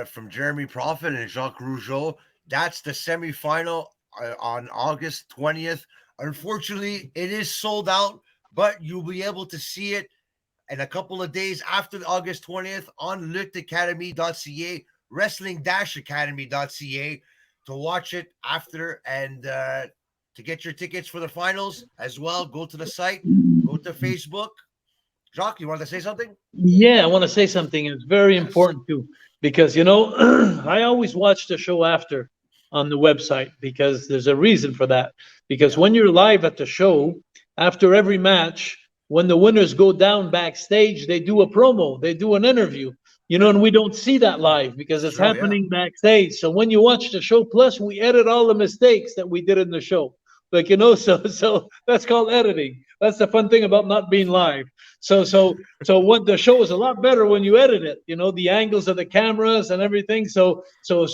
from Jeremy Prophet and Jacques Rougeau. That's the semifinal on August 20th. Unfortunately, it is sold out, but you'll be able to see it in a couple of days after August 20th on lutteacademy.ca, wrestling-academy.ca to watch it after, and to get your tickets for the finals as well. Go to the site, go to Facebook. Jacques, you want to say something? Yeah, I want to say something. It's very important too, because I always watch the show after on the website, because there's a reason for that. Because when you're live at the show, after every match, when the winners go down backstage, they do a promo, they do an interview, and we don't see that live because it's happening backstage. So when you watch the show, plus we edit all the mistakes that we did in the show. So that's called editing. That's the fun thing about not being live. So what the show is a lot better when you edit it, the angles of the cameras and everything. So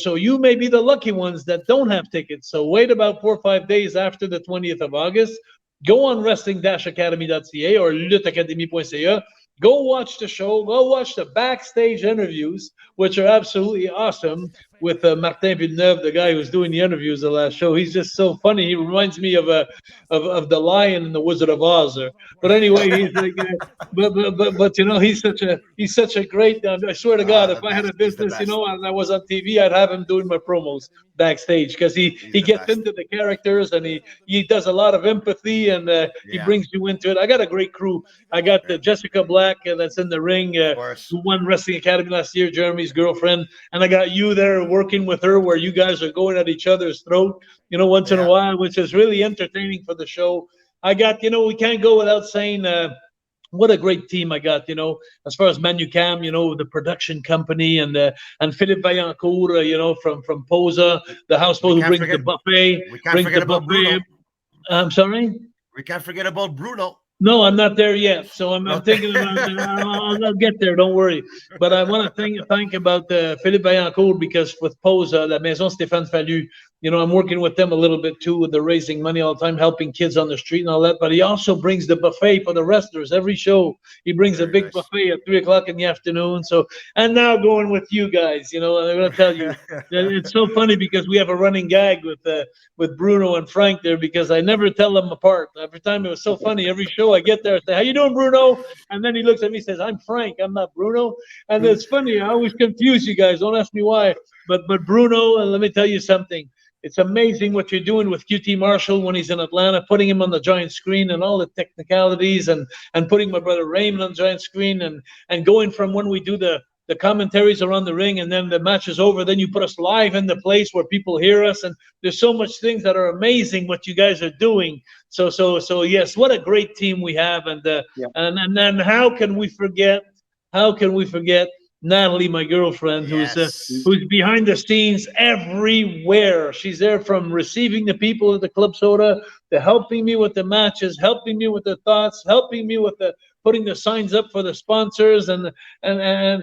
you may be the lucky ones that don't have tickets. So wait about 4 or 5 days after the 20th of August. Go on wrestling-academy.ca or lutteacademie.ca. Go watch the show. Go watch the backstage interviews, which are absolutely awesome, with Martin Villeneuve, the guy who's doing the interviews the last show. He's just so funny. He reminds me of the Lion in the Wizard of Oz. But anyway, he's like, but he's such a great. I swear to God, if I had a business, and I was on TV, I'd have him doing my promos backstage, because he gets into the characters, and he does a lot of empathy, and he brings you into it. I got a great crew. I got Jessica Black that's in the ring, who won Wrestling Academy last year, Jeremy's girlfriend, and I got you there working with her, where you guys are going at each other's throat, once in a while, which is really entertaining for the show. I got, we can't go without saying what a great team I got, as far as Manucam, the production company, and Philippe Vaillancourt, from Posa, the houseboat who brings the buffet. We can't forget about Bruno. I'm sorry? We can't forget about Bruno. No, I'm not there yet. So I'm thinking about I'll get there. Don't worry. But I want to thank about Philippe Vaillancourt, because with Posa, La Maison Stéphane Fallu, I'm working with them a little bit too, with the raising money all the time, helping kids on the street and all that. But he also brings the buffet for the wrestlers every show. He brings a big buffet at 3:00 in the afternoon. So, and now going with you guys, I'm going to tell you, it's so funny, because we have a running gag with Bruno and Frank there, because I never tell them apart. Every time, it was so funny. Every show I get there, I say, "How you doing, Bruno?" And then he looks at me and says, "I'm Frank. I'm not Bruno." And it's funny. I always confuse you guys. Don't ask me why. But Bruno, and let me tell you something. It's amazing what you're doing with QT Marshall when he's in Atlanta, putting him on the giant screen and all the technicalities, and putting my brother Raymond on the giant screen, and going from when we do the commentaries around the ring, and then the match is over, then you put us live in the place where people hear us, and there's so much things that are amazing what you guys are doing. So yes, what a great team we have, and then how can we forget Natalie, my girlfriend, who's behind the scenes everywhere. She's there from receiving the people at the Club Soda, to helping me with the matches, helping me with the thoughts, helping me with putting the signs up for the sponsors, and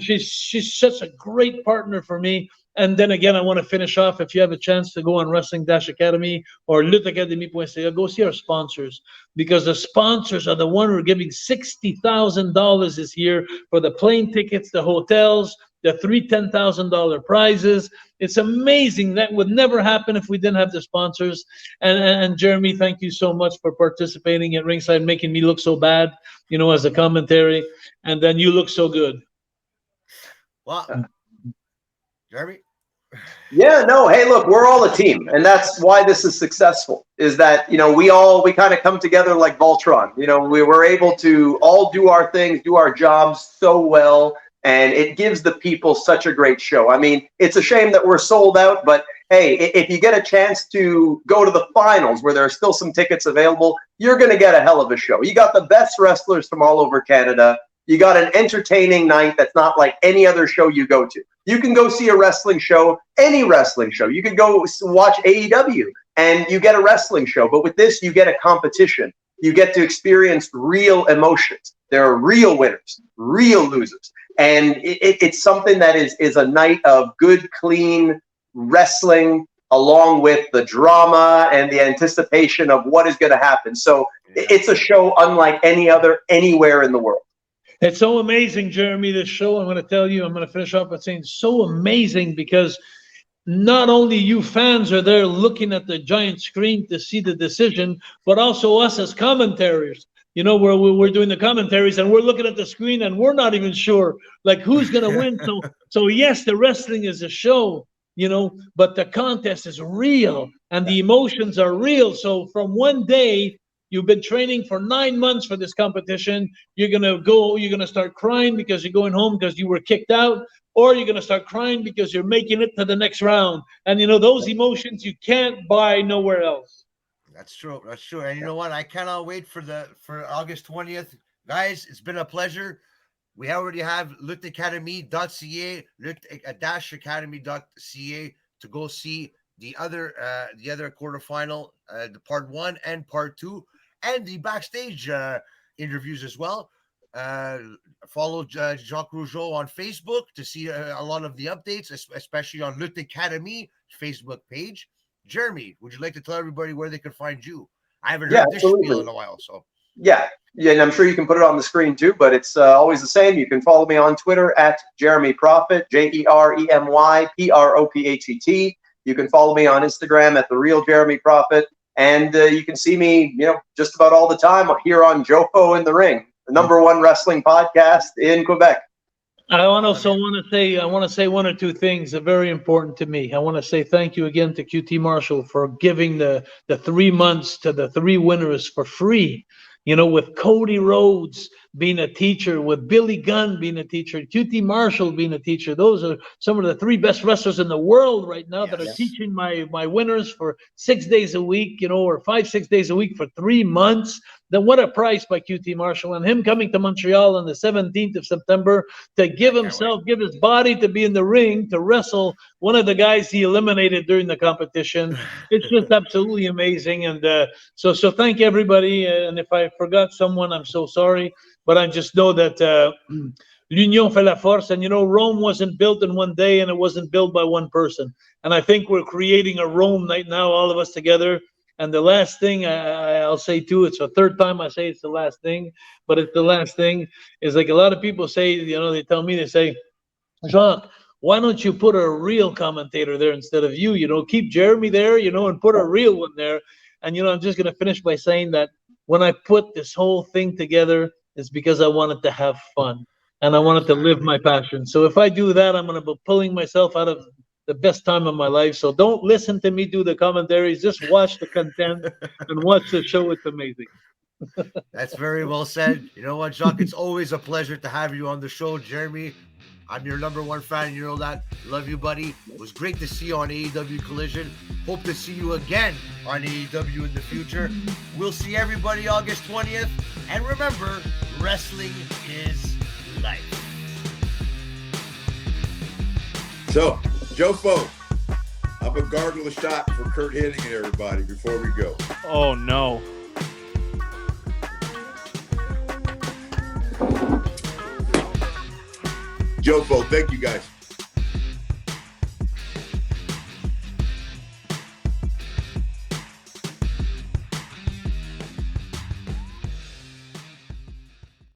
she's such a great partner for me. And then again, I want to finish off. If you have a chance to go on Wrestling-Academy or lutteacademie.ca, go see our sponsors, because the sponsors are the one who are giving $60,000 this year for the plane tickets, the hotels, the 3 $10,000 prizes. It's amazing. That would never happen if we didn't have the sponsors. And Jeremy, thank you so much for participating at ringside, making me look so bad, as a commentary, and then you look so good. Well, Jeremy? Yeah, no, hey, look, we're all a team, and that's why this is successful, is that, we kind of come together like Voltron. We were able to all do our things, do our jobs so well, and it gives the people such a great show. I mean, it's a shame that we're sold out, but hey, if you get a chance to go to the finals where there are still some tickets available, you're going to get a hell of a show. You got the best wrestlers from all over Canada. You got an entertaining night that's not like any other show you go to. You can go see a wrestling show, any wrestling show. You can go watch AEW and you get a wrestling show. But with this, you get a competition. You get to experience real emotions. There are real winners, real losers. And it's something that is a night of good, clean wrestling, along with the drama and the anticipation of what is going to happen. So it's a show unlike any other anywhere in the world. It's so amazing, Jeremy, this show. I'm going to tell you, I'm going to finish off by saying so amazing because not only you fans are there looking at the giant screen to see the decision, but also us as commentators. You know, we're doing the commentaries and we're looking at the screen and we're not even sure like who's going to win. So yes, the wrestling is a show, you know, but the contest is real and the emotions are real. So from one day, you've been training for 9 months for this competition. You're going to start crying because you're going home because you were kicked out, or you're going to start crying because you're making it to the next round. And, you know, those emotions you can't buy nowhere else. That's true. That's true. And you know what? I cannot wait for August 20th. Guys, it's been a pleasure. We already have lutteacademie.ca, lutte-academie.ca to go see the other quarterfinal, the part 1 and part 2, and the backstage interviews as well. Follow Jacques Rougeau on Facebook to see a lot of the updates, especially on Lutte Academie Facebook page. Jeremy, would you like to tell everybody where they can find you? I haven't heard this spiel in a while, so. Yeah, and I'm sure you can put it on the screen too, but it's always the same. You can follow me on Twitter at Jeremy Prophet, JeremyProppett. You can follow me on Instagram at The Real Jeremy Prophet, and you can see me, you know, just about all the time here on Jofo in the Ring, the #1 wrestling podcast in Quebec. I want to say one or two things that are very important to me. I want to say thank you again to QT Marshall for giving the 3 months to the 3 winners for free. You know, with Cody Rhodes being a teacher, with Billy Gunn being a teacher, QT Marshall being a teacher. Those are some of the 3 best wrestlers in the world right now that are teaching my winners for 6 days a week, you know, or 5-6 days a week for 3 months. Then what a price by QT Marshall, and him coming to Montreal on the 17th of September to give his body to be in the ring to wrestle one of the guys he eliminated during the competition. It's just absolutely amazing. And so thank everybody. And if I forgot someone, I'm so sorry. But I just know that l'union fait la force. And, you know, Rome wasn't built in one day and it wasn't built by one person. And I think we're creating a Rome right now, all of us together. And the last thing I'll say too, it's the 3rd time I say it's the last thing, but it's the last thing, is like a lot of people say, you know, they tell me, they say, Jacques, why don't you put a real commentator there instead of you? You know, keep Jeremy there, you know, and put a real one there. And, you know, I'm just going to finish by saying that when I put this whole thing together, it's because I wanted to have fun and I wanted to live my passion. So if I do that, I'm going to be pulling myself out of the best time of my life. So don't listen to me do the commentaries. Just watch the content and watch the show. It's amazing. That's very well said. You know what, Jacques? It's always a pleasure to have you on the show, Jeremy. I'm your #1 fan. You know that. Love you, buddy. It was great to see you on AEW Collision. Hope to see you again on AEW in the future. We'll see everybody August 20th. And remember, wrestling is life. So, Jofo, I'm a gargle a shot for Kurt Hennig and everybody before we go. Oh, no. Jofo, thank you guys.